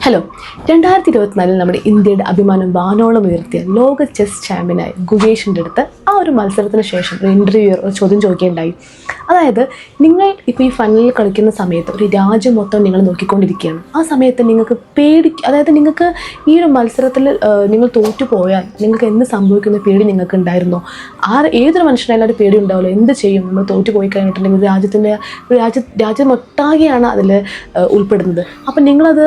Hello, 2024 നമ്മുടെ ഇന്ത്യയുടെ അഭിമാനം വാനോളം ഉയർത്തിയ ലോക ചെസ് ചാമ്പ്യനായ ഗുകേഷിൻ്റെ അടുത്ത് ആ ഒരു മത്സരത്തിന് ശേഷം ഒരു ഇൻ്റർവ്യൂവർ ഒരു ചോദ്യം ചോദിക്കുകയുണ്ടായി. അതായത്, നിങ്ങൾ ഇപ്പോൾ ഈ ഫൈനലിൽ കളിക്കുന്ന സമയത്ത് ഒരു രാജ്യം മൊത്തം നിങ്ങൾ നോക്കിക്കൊണ്ടിരിക്കുകയാണ്. ആ സമയത്ത് നിങ്ങൾക്ക് അതായത് നിങ്ങൾക്ക് ഈ ഒരു മത്സരത്തിൽ നിങ്ങൾ തോറ്റുപോയാൽ നിങ്ങൾക്ക് എന്ത് സംഭവിക്കുന്ന പേടി നിങ്ങൾക്ക് ഉണ്ടായിരുന്നോ? ഏതൊരു മനുഷ്യനായാലും ഒരു പേടി ഉണ്ടാവുമല്ലോ. എന്ത് ചെയ്യും നമ്മൾ തോറ്റുപോയി കഴിഞ്ഞിട്ടുണ്ടെങ്കിൽ രാജ്യമൊട്ടാകെയാണ് അതിൽ ഉൾപ്പെടുന്നത്. അപ്പം നിങ്ങളത്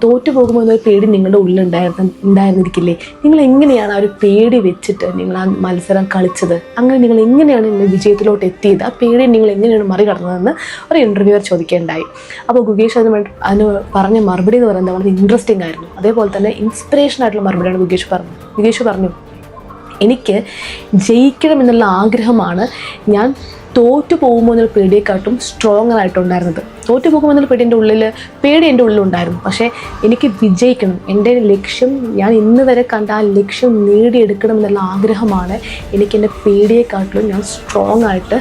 തോറ്റു പോകുമ്പോൾ എന്നൊരു പേടി നിങ്ങളുടെ ഉണ്ടായിരുന്നിരിക്കില്ലേ? നിങ്ങൾ എങ്ങനെയാണ് ആ ഒരു പേടി വെച്ചിട്ട് നിങ്ങൾ ആ മത്സരം കളിച്ചത്? അങ്ങനെ നിങ്ങൾ എങ്ങനെയാണ് നിങ്ങൾ വിജയത്തിലോട്ട് എത്തിയത്? ആ പേടി നിങ്ങൾ എങ്ങനെയാണ് മറികടന്നതെന്ന് ഒരു ഇൻ്റർവ്യൂവർ ചോദിക്കുകയുണ്ടായി. അപ്പോൾ ഗുകേഷ് അതിന് പറഞ്ഞ മറുപടി എന്ന് പറയുന്നത് വളരെ ഇൻട്രസ്റ്റിംഗ് ആയിരുന്നു. അതേപോലെ തന്നെ ഇൻസ്പിറേഷൻ ആയിട്ടുള്ള മറുപടിയാണ് ഗുകേഷ് പറഞ്ഞു, എനിക്ക് ജയിക്കണം എന്നുള്ള ആഗ്രഹമാണ് ഞാൻ തോറ്റു പോകുമ്പോൾ എന്നൊരു പേടിയെക്കാട്ടും സ്ട്രോങ്ങർ ആയിട്ടുണ്ടായിരുന്നത്. തോറ്റു പോകുമ്പോൾ എന്നൊരു പേടി എൻ്റെ ഉള്ളിലുണ്ടായിരുന്നു. പക്ഷേ എനിക്ക് വിജയിക്കണം, എൻ്റെ ലക്ഷ്യം, ഞാൻ ഇന്ന് വരെ കണ്ട ആ ലക്ഷ്യം നേടിയെടുക്കണം എന്നുള്ള ആഗ്രഹമാണ് എനിക്ക് എൻ്റെ പേടിയെക്കാട്ടിലും ഞാൻ സ്ട്രോങ് ആയിട്ട്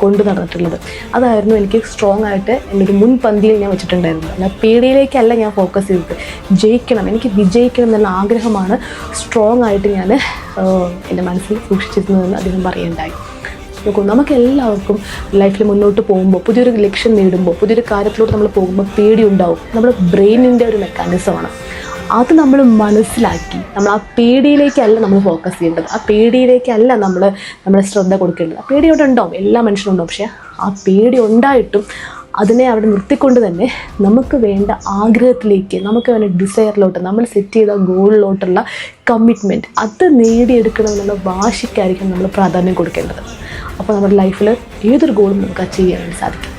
കൊണ്ടു നടന്നിട്ടുള്ളത്. അതായിരുന്നു എനിക്ക് സ്ട്രോങ് ആയിട്ട് എൻ്റെ ഒരു മുൻപന്തിയിൽ ഞാൻ വെച്ചിട്ടുണ്ടായിരുന്നത്. എന്നാൽ പേടിയിലേക്കല്ല ഞാൻ ഫോക്കസ് ചെയ്തത്. ജയിക്കണം, എനിക്ക് വിജയിക്കണം എന്നുള്ള ആഗ്രഹമാണ് സ്ട്രോങ് ആയിട്ട് ഞാൻ എൻ്റെ മനസ്സിൽ സൂക്ഷിച്ചിരുന്നതെന്ന് അദ്ദേഹം പറയുകയുണ്ടായി. നോക്കൂ, നമുക്ക് എല്ലാവർക്കും ലൈഫിൽ മുന്നോട്ട് പോകുമ്പോൾ, പുതിയൊരു ലക്ഷ്യം നേടുമ്പോൾ, പുതിയൊരു കാര്യത്തിലോട്ട് നമ്മൾ പോകുമ്പോൾ പേടി ഉണ്ടാവും. നമ്മുടെ ബ്രെയിനിൻ്റെ ഒരു മെക്കാനിസമാണ്. അത് നമ്മൾ മനസ്സിലാക്കി നമ്മൾ ആ പേടിയിലേക്കല്ല നമ്മൾ ഫോക്കസ് ചെയ്യേണ്ടത്. ആ പേടിയിലേക്കല്ല നമ്മുടെ ശ്രദ്ധ കൊടുക്കേണ്ടത്. ആ പേടി അവിടെ ഉണ്ടാവും, എല്ലാ മനുഷ്യരും ഉണ്ടാവും. പക്ഷേ ആ പേടി ഉണ്ടായിട്ടും അതിനെ അവിടെ നിർത്തിക്കൊണ്ട് തന്നെ നമുക്ക് വേണ്ട ആഗ്രഹത്തിലേക്ക്, നമുക്ക് വേണ്ട ഡിസയറിലോട്ട്, നമ്മൾ സെറ്റ് ചെയ്ത ഗോളിലോട്ടുള്ള കമ്മിറ്റ്മെൻറ്റ്, അത് നേടിയെടുക്കണമെന്നുള്ള വാശിക്കായിരിക്കും നമ്മൾ പ്രാധാന്യം കൊടുക്കേണ്ടത്. അപ്പോൾ നമ്മുടെ ലൈഫിൽ ഏതൊരു ഗോളും നമുക്ക് അച്ചീവ് ചെയ്യാൻ സാധിക്കും.